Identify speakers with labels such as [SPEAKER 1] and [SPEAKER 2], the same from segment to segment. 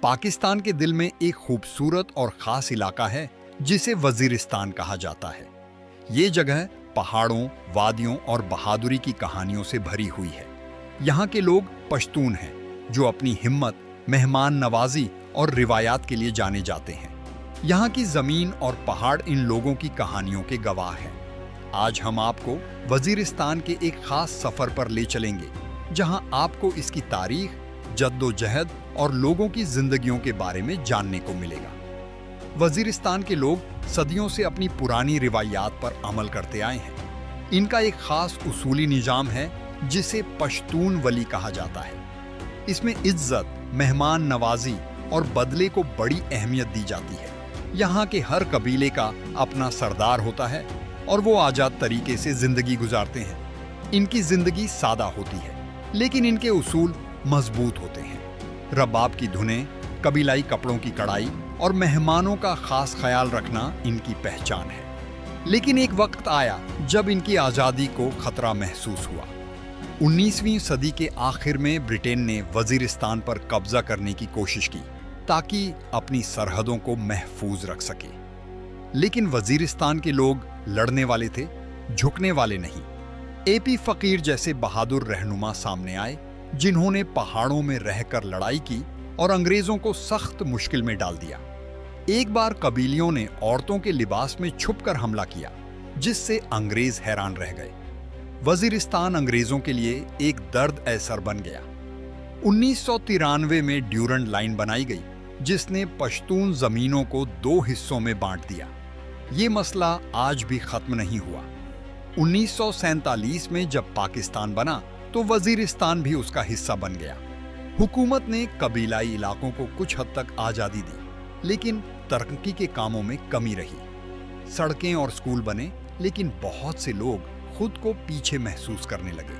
[SPEAKER 1] پاکستان کے دل میں ایک خوبصورت اور خاص علاقہ ہے جسے وزیرستان کہا جاتا ہے۔ یہ جگہ پہاڑوں، وادیوں اور بہادری کی کہانیوں سے بھری ہوئی ہے۔ یہاں کے لوگ پشتون ہیں جو اپنی ہمت، مہمان نوازی اور روایات کے لیے جانے جاتے ہیں۔ یہاں کی زمین اور پہاڑ ان لوگوں کی کہانیوں کے گواہ ہیں۔ آج ہم آپ کو وزیرستان کے ایک خاص سفر پر لے چلیں گے جہاں آپ کو اس کی تاریخ، جدوجہد اور لوگوں کی زندگیوں کے بارے میں جاننے کو ملے گا۔ وزیرستان کے لوگ صدیوں سے اپنی پرانی روایات پر عمل کرتے آئے ہیں۔ ان کا ایک خاص اصولی نظام ہے جسے پشتون ولی کہا جاتا ہے۔ اس میں عزت، مہمان نوازی اور بدلے کو بڑی اہمیت دی جاتی ہے۔ یہاں کے ہر قبیلے کا اپنا سردار ہوتا ہے اور وہ آزاد طریقے سے زندگی گزارتے ہیں۔ ان کی زندگی سادہ ہوتی ہے لیکن ان کے اصول مضبوط ہوتے ہیں۔ رباب کی دھنیں، قبیلائی کپڑوں کی کڑائی اور مہمانوں کا خاص خیال رکھنا ان کی پہچان ہے۔ لیکن ایک وقت آیا جب ان کی آزادی کو خطرہ محسوس ہوا۔ 19ویں صدی کے آخر میں برٹن نے وزیرستان پر قبضہ کرنے کی کوشش کی تاکہ اپنی سرحدوں کو محفوظ رکھ سکے۔ لیکن وزیرستان کے لوگ لڑنے والے تھے، جھکنے والے نہیں۔ اے پی فقیر جیسے بہادر رہنما سامنے آئے جنہوں نے پہاڑوں میں رہ کر لڑائی کی اور انگریزوں کو سخت مشکل میں ڈال دیا۔ ایک بار قبیلیوں نے عورتوں کے لباس میں چھپ کر حملہ کیا جس سے انگریز حیران رہ گئے۔ وزیرستان انگریزوں کے لیے ایک درد ایسر بن گیا۔ 1993 میں ڈیورنڈ لائن بنائی گئی جس نے پشتون زمینوں کو 2 حصوں میں بانٹ دیا۔ یہ مسئلہ آج بھی ختم نہیں ہوا۔ 1947 میں جب پاکستان بنا تو وزیرستان بھی اس کا حصہ بن گیا۔ حکومت نے قبیلائی علاقوں کو کچھ حد تک آزادی دی لیکن ترقی کے کاموں میں کمی رہی۔ سڑکیں اور اسکول بنے لیکن بہت سے لوگ خود کو پیچھے محسوس کرنے لگے۔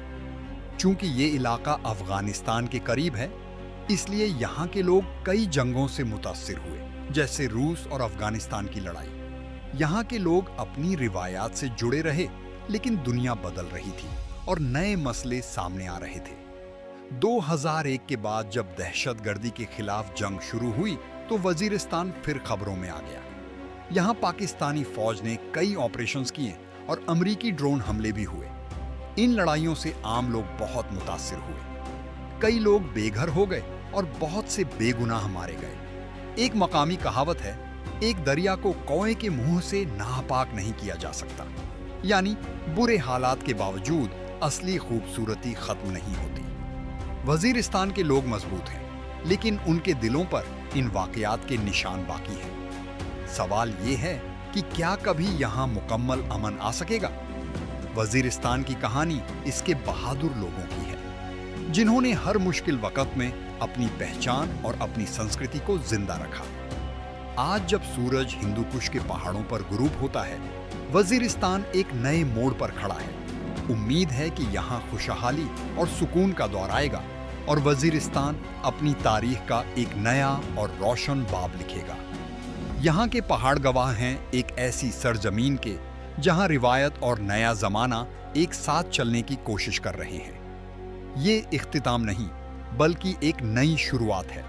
[SPEAKER 1] چونکہ یہ علاقہ افغانستان کے قریب ہے اس لیے یہاں کے لوگ کئی جنگوں سے متاثر ہوئے، جیسے روس اور افغانستان کی لڑائی۔ یہاں کے لوگ اپنی روایات سے جڑے رہے لیکن دنیا بدل رہی تھی اور نئے مسئلے سامنے آ رہے تھے۔ 2001 کے بعد جب دہشت گردی کے خلاف جنگ شروع ہوئی تو وزیرستان پھر خبروں میں آ گیا۔ یہاں پاکستانی فوج نے کئی آپریشنز کیے اور امریکی ڈرون حملے بھی ہوئے۔ ان لڑائیوں سے عام لوگ بہت متاثر ہوئے۔ کئی لوگ بے گھر ہو گئے اور بہت سے بے گناہ مارے گئے۔ ایک مقامی کہاوت ہے، ایک دریا کو کوے کے منہ سے ناپاک نہیں کیا جا سکتا، یعنی برے حالات کے باوجود اصلی خوبصورتی ختم نہیں ہوتی۔ وزیرستان کے لوگ مضبوط ہیں لیکن ان کے دلوں پر ان واقعات کے نشان باقی ہیں۔ سوال یہ ہے کہ کیا کبھی یہاں مکمل امن آ سکے گا؟ وزیرستان کی کہانی اس کے بہادر لوگوں کی ہے جنہوں نے ہر مشکل وقت میں اپنی پہچان اور اپنی سنسکرتی کو زندہ رکھا۔ آج جب سورج ہندو کش کے پہاڑوں پر غروب ہوتا ہے، وزیرستان ایک نئے موڑ پر کھڑا ہے۔ امید ہے کہ یہاں خوشحالی اور سکون کا دور آئے گا اور وزیرستان اپنی تاریخ کا ایک نیا اور روشن باب لکھے گا۔ یہاں کے پہاڑ گواہ ہیں ایک ایسی سرزمین کے جہاں روایت اور نیا زمانہ ایک ساتھ چلنے کی کوشش کر رہے ہیں۔ یہ اختتام نہیں بلکہ ایک نئی شروعات ہے۔